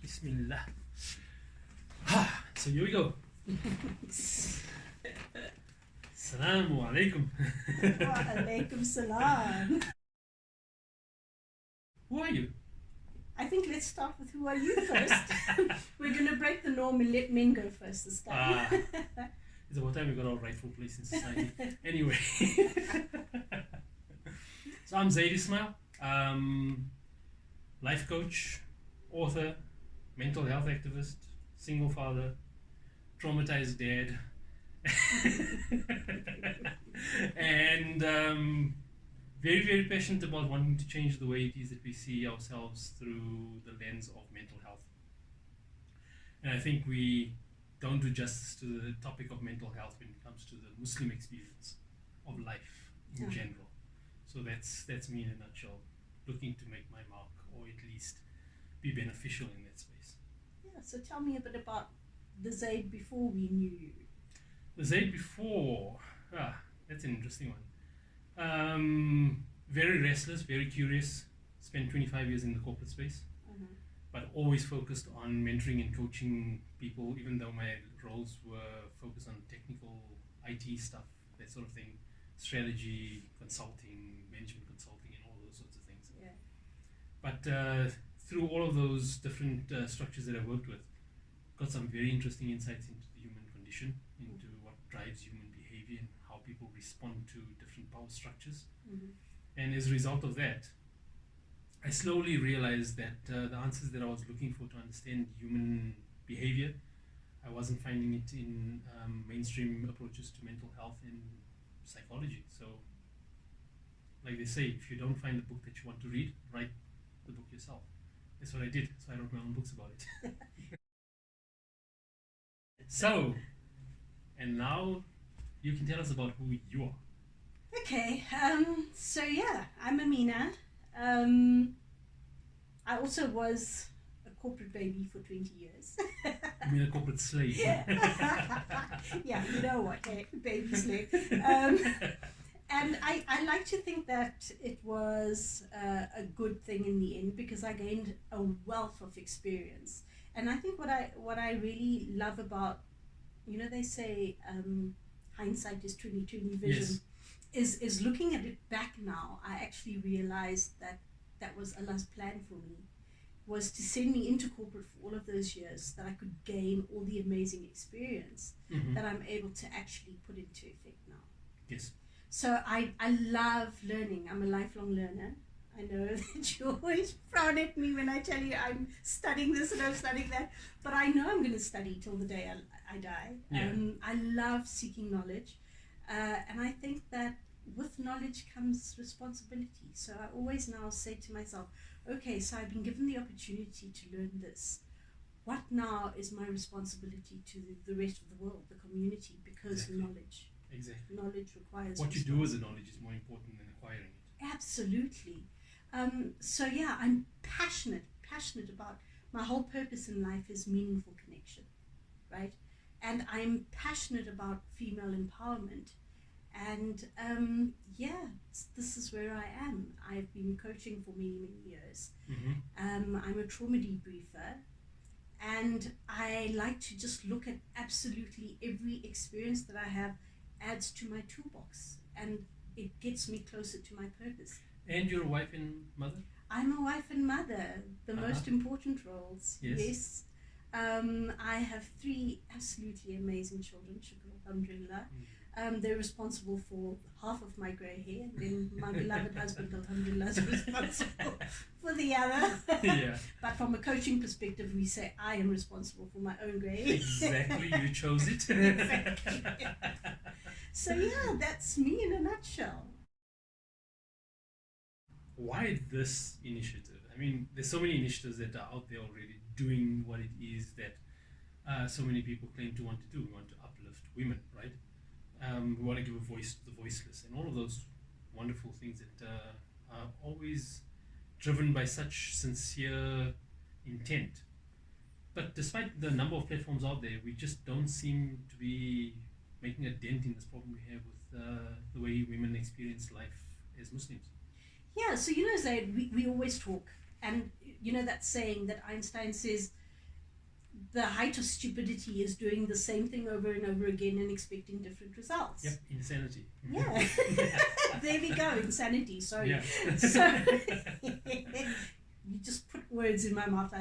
Bismillah. So here we go. Assalamu alaikum. Wa alaikum salam. Who are you? I think let's start with who are you first. We're going to break the norm and let men go first this time. It's about time we got our rightful place in society. Anyway. So I'm Zaid Ismail, life coach, author, mental health activist, single father, traumatized dad, and very, very passionate about wanting to change the way it is that we see ourselves through the lens of mental health. And I think we don't do justice to the topic of mental health when it comes to the Muslim experience of life in general. So that's me in a nutshell, looking to make my mark, or at least be beneficial in that space. Yeah, so tell me a bit about the Zaid before we knew you. The Zaid before, that's an interesting one. Very restless, very curious, spent 25 years in the corporate space, but always focused on mentoring and coaching people, even though my roles were focused on technical IT stuff, that sort of thing, strategy, consulting, management consulting, and all those sorts of things. Yeah. But through all of those different structures that I've worked with, got some very interesting insights into the human condition, into what drives human behavior and how people respond to different power structures. And as a result of that, I slowly realized that the answers that I was looking for to understand human behavior, I wasn't finding it in mainstream approaches to mental health and psychology. So, like they say, if you don't find the book that you want to read, write the book yourself. That's what I did. So I wrote my own books about it. So, and now you can tell us about who you are. Okay, so yeah, I'm Amina. I also was a corporate baby for 20 years. You mean a corporate slave? Yeah, yeah, you know what, hey, baby slave. And I like to think that it was a good thing in the end, because I gained a wealth of experience. And I think what I really love about, you know, they say hindsight is 20/20 vision. Yes. Is looking at it back now, I actually realized that was Allah's plan for me, was to send me into corporate for all of those years, that I could gain all the amazing experience that I'm able to actually put into effect now. Yes. So I love learning. I'm a lifelong learner. I know that you always frown at me when I tell you I'm studying this and I'm studying that, but I know I'm going to study till the day I die. Yeah. I love seeking knowledge, and I think that with knowledge comes responsibility. So I always now say to myself, okay, so I've been given the opportunity to learn this. What now is my responsibility to the rest of the world, the community, because Exactly. knowledge requires What you do as a knowledge is more important than acquiring it. Absolutely. So yeah, I'm passionate about, my whole purpose in life is meaningful connection, right? And I'm passionate about female empowerment. And this is where I am. I've been coaching for many years. I'm a trauma debriefer, and I like to just look at absolutely every experience that I have adds to my toolbox, and it gets me closer to my purpose. And you're a wife and mother? I'm a wife and mother, the most important roles. Yes. I have 3 absolutely amazing children, shukr, alhamdulillah. They're responsible for half of my grey hair, and then my beloved husband, alhamdulillah, is responsible for the other. Yeah. But from a coaching perspective, we say I am responsible for my own grey hair. Exactly, you chose it. Exactly. So yeah, that's me in a nutshell. Why this initiative? I mean, there's so many initiatives that are out there already doing what it is that so many people claim to want to do. We want to uplift women, right? We want to give a voice to the voiceless, and all of those wonderful things that are always driven by such sincere intent. But despite the number of platforms out there, we just don't seem to be making a dent in this problem we have with the way women experience life as Muslims. Yeah, so you know, Zaid, we always talk, and you know that saying that Einstein says, the height of stupidity is doing the same thing over and over again and expecting different results. Yep, insanity. Yeah. There we go, insanity. Sorry. Yeah. So you just put words in my mouth.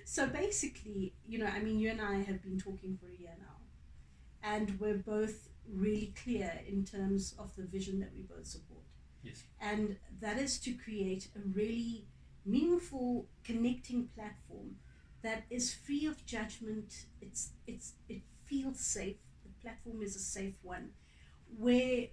So basically, you know, I mean, you and I have been talking for a year now, and we're both really clear in terms of the vision that we both support. Yes. And that is to create a really meaningful connecting platform that is free of judgment. It feels safe. The platform is a safe one where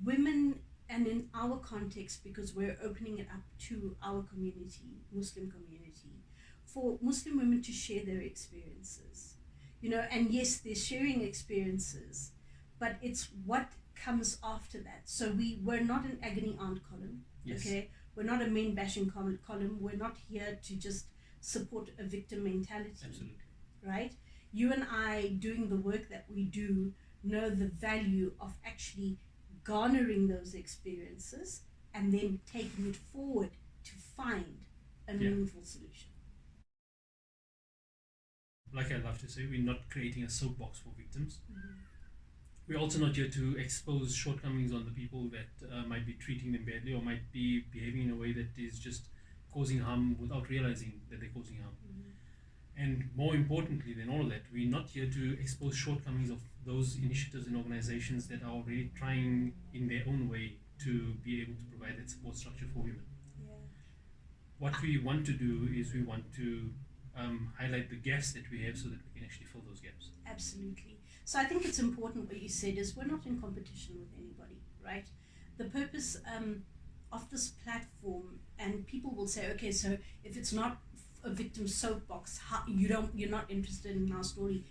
women, and in our context, because we're opening it up to our community, Muslim community, for Muslim women to share their experiences, you know, and yes, they're sharing experiences, but it's what comes after that. So we're not an agony aunt column. Yes. Okay, we're not a main bashing column. We're not here to just support a victim mentality. Absolutely. Right? You and I, doing the work that we do, know the value of actually garnering those experiences and then taking it forward to find a meaningful solution. Like I love to say, we're not creating a soapbox for victims. Mm-hmm. We're also not here to expose shortcomings on the people that might be treating them badly or might be behaving in a way that is just causing harm without realizing that they're causing harm. Mm-hmm. And more importantly than all of that, we're not here to expose shortcomings of those initiatives and organizations that are already trying in their own way to be able to provide that support structure for women. Yeah. What we want to do is we want to highlight the gaps that we have so that we can actually fill those gaps. Absolutely. So I think it's important what you said is we're not in competition with anybody, right? The purpose of this platform, and people will say, okay, so if it's not a victim soapbox, you're not interested in our story.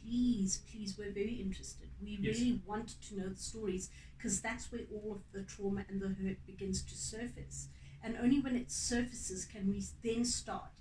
Please, we're very interested. We really want to know the stories, because that's where all of the trauma and the hurt begins to surface. And only when it surfaces can we then start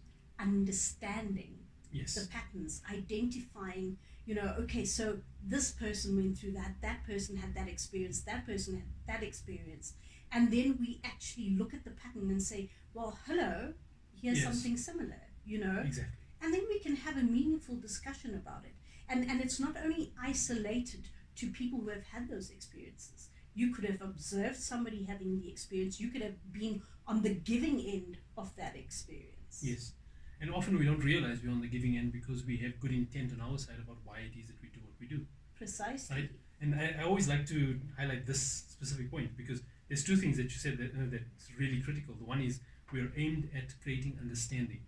understanding the patterns, identifying, you know, okay, so this person went through that person had that experience, that person had that experience. And then we actually look at the pattern and say, well, hello, here's something similar, you know. Exactly. And then we can have a meaningful discussion about it. And it's not only isolated to people who have had those experiences. You could have observed somebody having the experience. You could have been on the giving end of that experience. Yes. And often we don't realize we're on the giving end because we have good intent on our side about why it is that we do what we do. Precisely. Right? And I always like to highlight this specific point because there's two things that you said that's really critical. The one is we're aimed at creating understanding.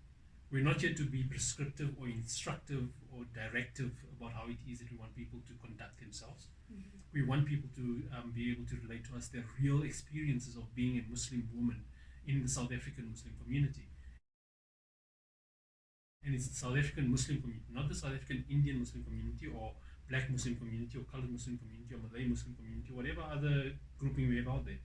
We're not here to be prescriptive or instructive or directive about how it is that we want people to conduct themselves. Mm-hmm. We want people to be able to relate to us their real experiences of being a Muslim woman in the South African Muslim community. And it's the South African Muslim community, not the South African Indian Muslim community or Black Muslim community or colored Muslim community or Malay Muslim community, whatever other grouping we have out there.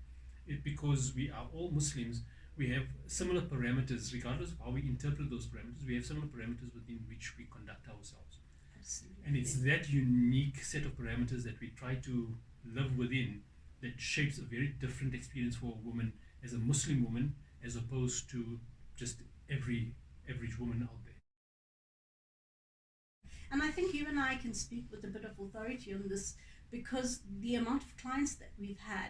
Because we are all Muslims, we have similar parameters, regardless of how we interpret those parameters. We have similar parameters within which we conduct ourselves. Absolutely. And it's that unique set of parameters that we try to live within that shapes a very different experience for a woman as a Muslim woman as opposed to just every average woman out there. And I think you and I can speak with a bit of authority on this because the amount of clients that we've had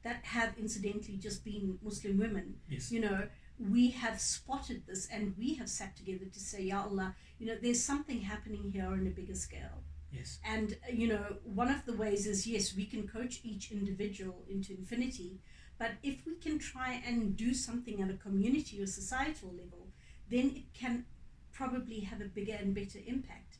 that have incidentally just been Muslim women, Yes. you know, we have spotted this and we have sat together to say, Ya Allah, you know, there's something happening here on a bigger scale. Yes. And, you know, one of the ways is, yes, we can coach each individual into infinity, but if we can try and do something at a community or societal level, then it can probably have a bigger and better impact.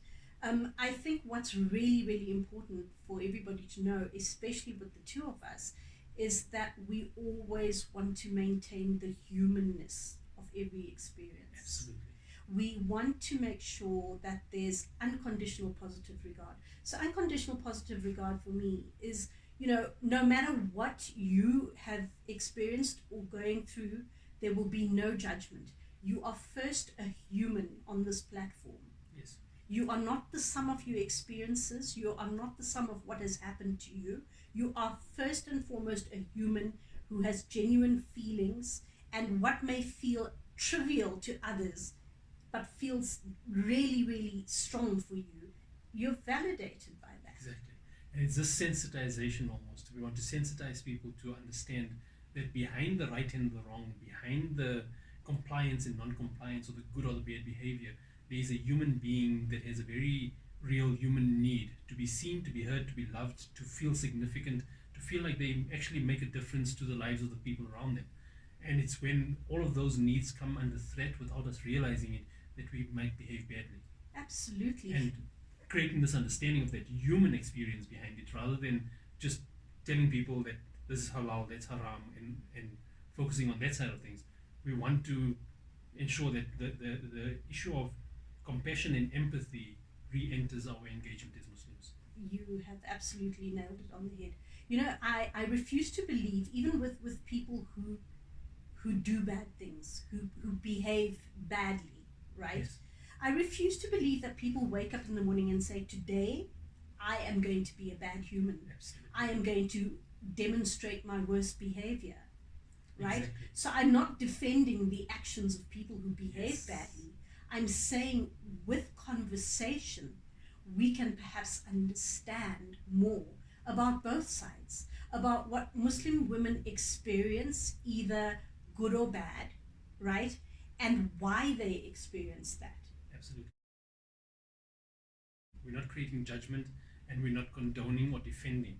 I think what's really, really important for everybody to know, especially with the two of us, is that we always want to maintain the humanness of every experience. Absolutely. We want to make sure that there's unconditional positive regard. So unconditional positive regard for me is, you know, no matter what you have experienced or going through, there will be no judgment. You are first a human on this platform. Yes. You are not the sum of your experiences. You are not the sum of what has happened to you. You are first and foremost a human who has genuine feelings, and what may feel trivial to others but feels really, really strong for you, you're validated by that. Exactly. And it's this sensitization almost. We want to sensitize people to understand that behind the right and the wrong, behind the compliance and non-compliance, or the good or the bad behavior, there is a human being that has a very real human need to be seen, to be heard, to be loved, to feel significant, to feel like they actually make a difference to the lives of the people around them. And it's when all of those needs come under threat without us realizing it that we might behave badly. Absolutely. And creating this understanding of that human experience behind it, rather than just telling people that this is halal, that's haram, and focusing on that side of things. We want to ensure that the issue of compassion and empathy re-enters our engagement as Muslims. You have absolutely nailed it on the head. You know, I refuse to believe, even with people who do bad things, who behave badly, right? Yes. I refuse to believe that people wake up in the morning and say, today I am going to be a bad human. Absolutely. I am going to demonstrate my worst behavior, right? Exactly. So I'm not defending the actions of people who behave Yes. badly. I'm saying with conversation, we can perhaps understand more about both sides, about what Muslim women experience, either good or bad, right? And why they experience that. Absolutely. We're not creating judgment, and we're not condoning or defending.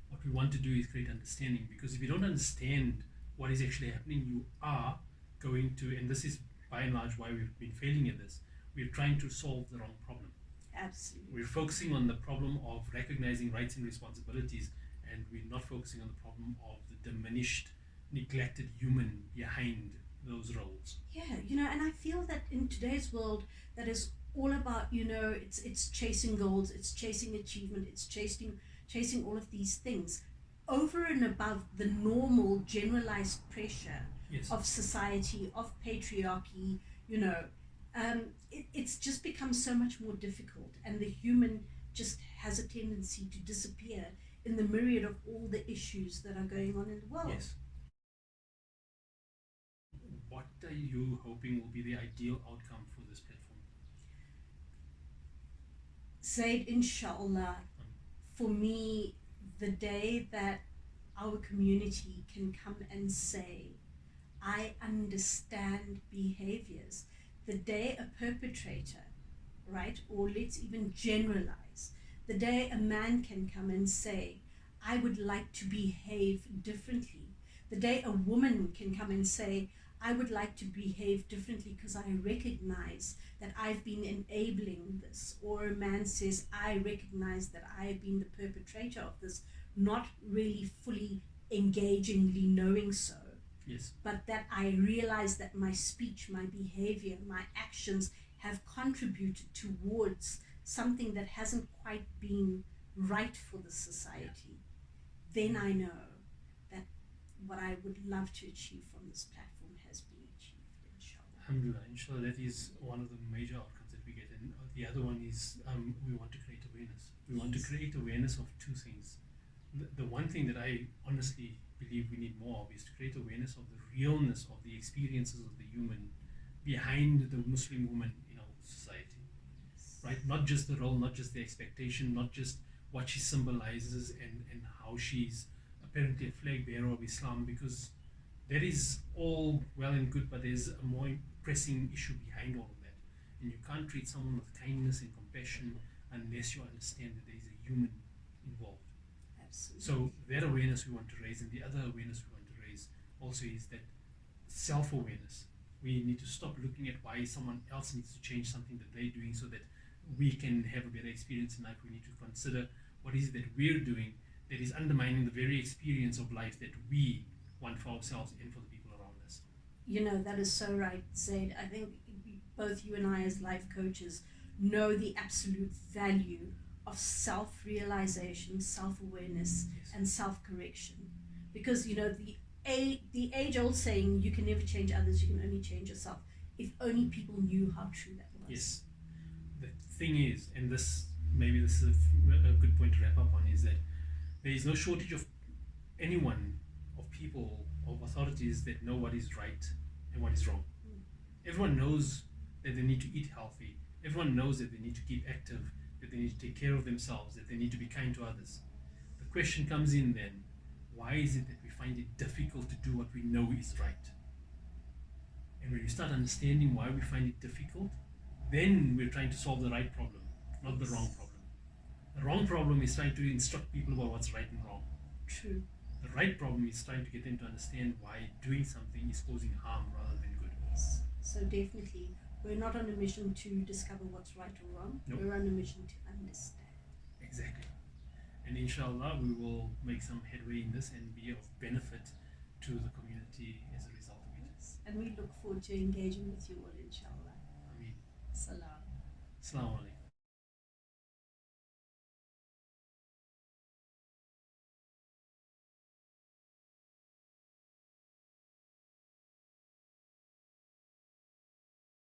What we want to do is create understanding, because if you don't understand what is actually happening, you are going to, and this is by and large why we've been failing at this, we're trying to solve the wrong problem. Absolutely. We're focusing on the problem of recognizing rights and responsibilities, and we're not focusing on the problem of the diminished, neglected human behind those roles. Yeah, you know, and I feel that in today's world, that is all about, you know, it's chasing goals, it's chasing achievement, it's chasing all of these things over and above the normal generalized pressure Yes. of society, of patriarchy. You know, it's just become so much more difficult, and the human just has a tendency to disappear in the myriad of all the issues that are going on in the world. Yes. What are you hoping will be the ideal outcome for this platform? Zaid, inshallah, for me, the day that our community can come and say, I understand behaviors, the day a perpetrator, right, or let's even generalize, the day a man can come and say, I would like to behave differently, the day a woman can come and say, I would like to behave differently because I recognize that I've been enabling this, or a man says, I recognize that I have been the perpetrator of this, not really fully engagingly knowing so, Yes. but that I realize that my speech, my behavior, my actions have contributed towards something that hasn't quite been right for the society. Then I know that what I would love to achieve from this platform has been achieved, inshallah. Alhamdulillah, inshallah, that is one of the major outcomes that we get. And the other one is we want to create awareness. We want to Yes. create awareness of two things. The one thing that I honestly believe we need more of is to create awareness of the realness of the experiences of the human behind the Muslim woman in our society. Right? Not just the role, not just the expectation, not just what she symbolizes and how she's apparently a flag bearer of Islam, because that is all well and good, but there's a more pressing issue behind all of that. And you can't treat someone with kindness and compassion unless you understand that there is a human involved. Absolutely. So that awareness we want to raise, and the other awareness we want to raise also is that self-awareness. We need to stop looking at why someone else needs to change something that they're doing so that we can have a better experience in life. We need to consider what is it that we're doing that is undermining the very experience of life that we want for ourselves and for the people around us. You know, that is so right, Zaid. I think both you and I as life coaches know the absolute value of self-realization, self-awareness, Yes. and self-correction. Because, you know, the age-old saying, you can never change others, you can only change yourself. If only people knew how true that was. Yes. The thing is, and this is a good point to wrap up on, is that there is no shortage of anyone, of people, of authorities that know what is right and what is wrong. Everyone knows that they need to eat healthy. Everyone knows that they need to keep active, that they need to take care of themselves, that they need to be kind to others. The question comes in then, why is it that we find it difficult to do what we know is right? And when you start understanding why we find it difficult, then we're trying to solve the right problem, not the wrong problem. The wrong problem is trying to instruct people about what's right and wrong. True. The right problem is trying to get them to understand why doing something is causing harm rather than good. Yes. So definitely, we're not on a mission to discover what's right or wrong. Nope. We're on a mission to understand. Exactly. And inshallah, we will make some headway in this and be of benefit to the community as a result of it. Yes. And we look forward to engaging with you all, inshallah. Ameen. Salam. Assalamu alaikum.